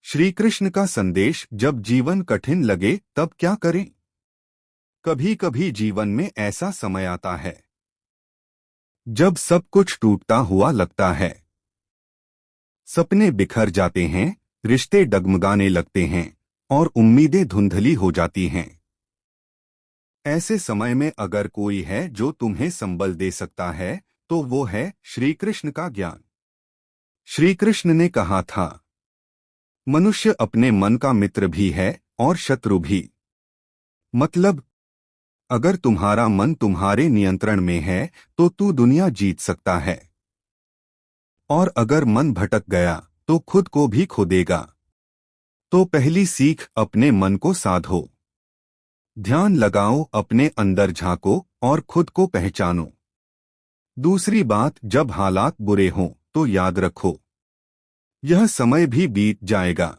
श्री कृष्ण का संदेश। जब जीवन कठिन लगे तब क्या करें? कभी कभी जीवन में ऐसा समय आता है जब सब कुछ टूटता हुआ लगता है। सपने बिखर जाते हैं, रिश्ते डगमगाने लगते हैं और उम्मीदें धुंधली हो जाती हैं। ऐसे समय में अगर कोई है जो तुम्हें संबल दे सकता है तो वो है श्री कृष्ण का ज्ञान। श्री कृष्ण ने कहा था, मनुष्य अपने मन का मित्र भी है और शत्रु भी। मतलब, अगर तुम्हारा मन तुम्हारे नियंत्रण में है तो तू दुनिया जीत सकता है, और अगर मन भटक गया तो खुद को भी खो देगा। तो पहली सीख, अपने मन को साधो। ध्यान लगाओ, अपने अंदर झांको और खुद को पहचानो। दूसरी बात, जब हालात बुरे हों तो याद रखो, यह समय भी बीत जाएगा।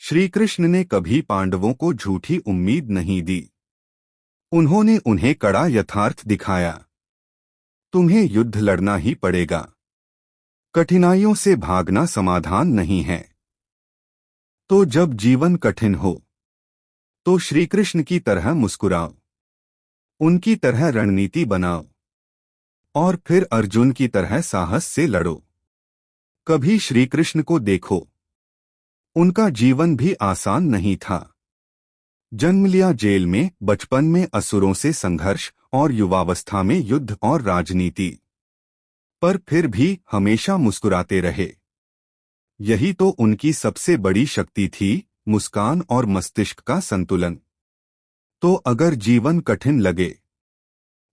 श्री कृष्ण ने कभी पांडवों को झूठी उम्मीद नहीं दी। उन्होंने उन्हें कड़ा यथार्थ दिखाया। तुम्हें युद्ध लड़ना ही पड़ेगा। कठिनाइयों से भागना समाधान नहीं है। तो जब जीवन कठिन हो तो श्री कृष्ण की तरह मुस्कुराओ, उनकी तरह रणनीति बनाओ और फिर अर्जुन की तरह साहस से लड़ो। कभी श्री कृष्ण को देखो, उनका जीवन भी आसान नहीं था। जन्म लिया जेल में, बचपन में असुरों से संघर्ष और युवावस्था में युद्ध और राजनीति, पर फिर भी हमेशा मुस्कुराते रहे। यही तो उनकी सबसे बड़ी शक्ति थी, मुस्कान और मस्तिष्क का संतुलन। तो अगर जीवन कठिन लगे,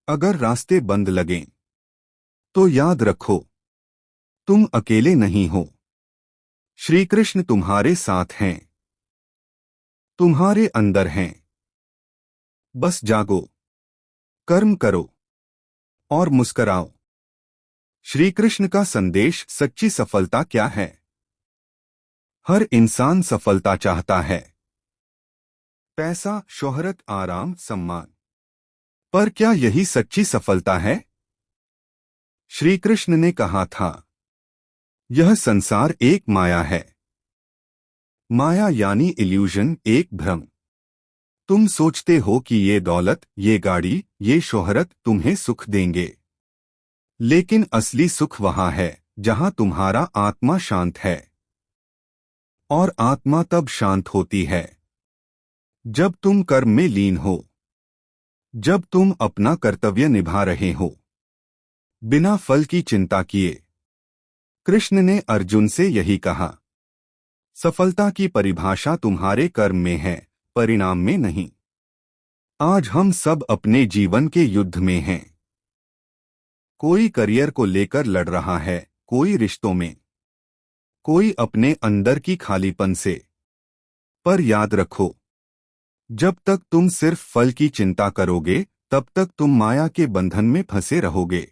अगर रास्ते बंद लगें, तो याद रखो, तुम अकेले नहीं हो। श्री कृष्ण तुम्हारे साथ हैं, तुम्हारे अंदर हैं। बस जागो, कर्म करो और मुस्कराओ। श्री कृष्ण का संदेश। सच्ची सफलता क्या है? हर इंसान सफलता चाहता है, पैसा, शोहरत, आराम, सम्मान। पर क्या यही सच्ची सफलता है? श्री कृष्ण ने कहा था, यह संसार एक माया है। माया यानी इल्यूजन, एक भ्रम। तुम सोचते हो कि ये दौलत, ये गाड़ी, ये शोहरत तुम्हें सुख देंगे, लेकिन असली सुख वहां है जहां तुम्हारा आत्मा शांत है। और आत्मा तब शांत होती है जब तुम कर्म में लीन हो, जब तुम अपना कर्तव्य निभा रहे हो, बिना फल की चिंता किए। कृष्ण ने अर्जुन से यही कहा, सफलता की परिभाषा तुम्हारे कर्म में है, परिणाम में नहीं। आज हम सब अपने जीवन के युद्ध में हैं। कोई करियर को लेकर लड़ रहा है, कोई रिश्तों में, कोई अपने अंदर की खालीपन से। पर याद रखो, जब तक तुम सिर्फ फल की चिंता करोगे तब तक तुम माया के बंधन में फंसे रहोगे।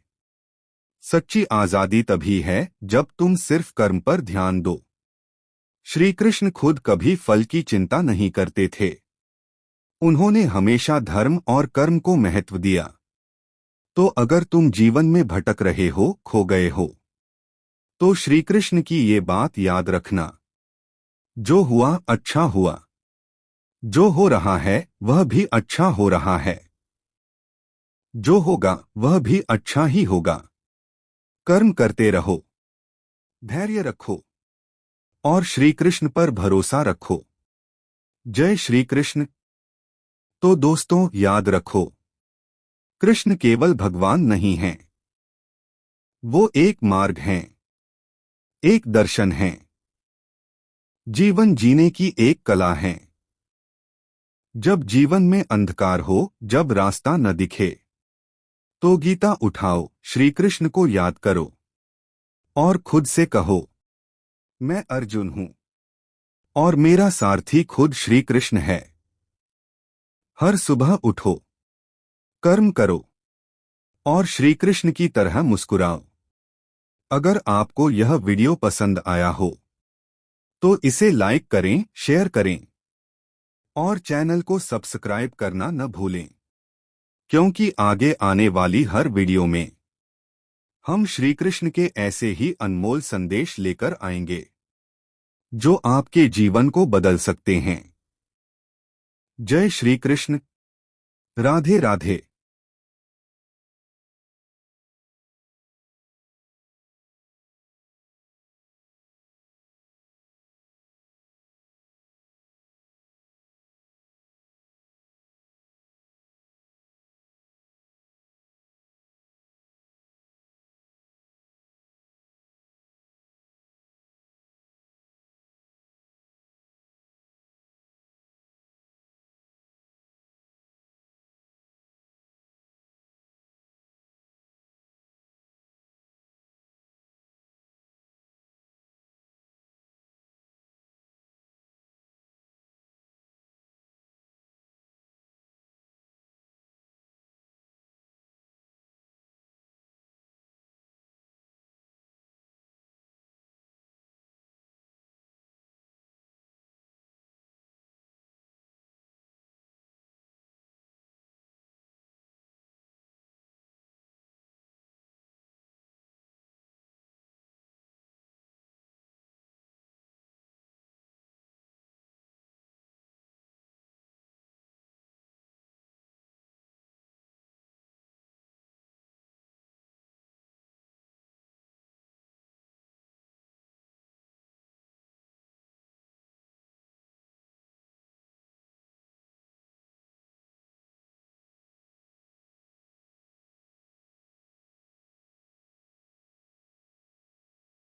सच्ची आजादी तभी है जब तुम सिर्फ कर्म पर ध्यान दो। श्री कृष्ण खुद कभी फल की चिंता नहीं करते थे। उन्होंने हमेशा धर्म और कर्म को महत्व दिया। तो अगर तुम जीवन में भटक रहे हो, खो गए हो, तो श्री कृष्ण की ये बात याद रखना, जो हुआ अच्छा हुआ, जो हो रहा है वह भी अच्छा हो रहा है, जो होगा वह भी अच्छा ही होगा। कर्म करते रहो, धैर्य रखो और श्री कृष्ण पर भरोसा रखो। जय श्री कृष्ण। तो दोस्तों, याद रखो, कृष्ण केवल भगवान नहीं हैं, वो एक मार्ग हैं, एक दर्शन हैं, जीवन जीने की एक कला है। जब जीवन में अंधकार हो, जब रास्ता न दिखे, तो गीता उठाओ, श्री कृष्ण को याद करो और खुद से कहो, मैं अर्जुन हूं और मेरा सारथी खुद श्री कृष्ण है। हर सुबह उठो, कर्म करो और श्री कृष्ण की तरह मुस्कुराओ। अगर आपको यह वीडियो पसंद आया हो तो इसे लाइक करें, शेयर करें और चैनल को सब्सक्राइब करना न भूलें, क्योंकि आगे आने वाली हर वीडियो में हम श्री कृष्ण के ऐसे ही अनमोल संदेश लेकर आएंगे। जो आपके जीवन को बदल सकते हैं। जय श्री कृष्ण। राधे राधे।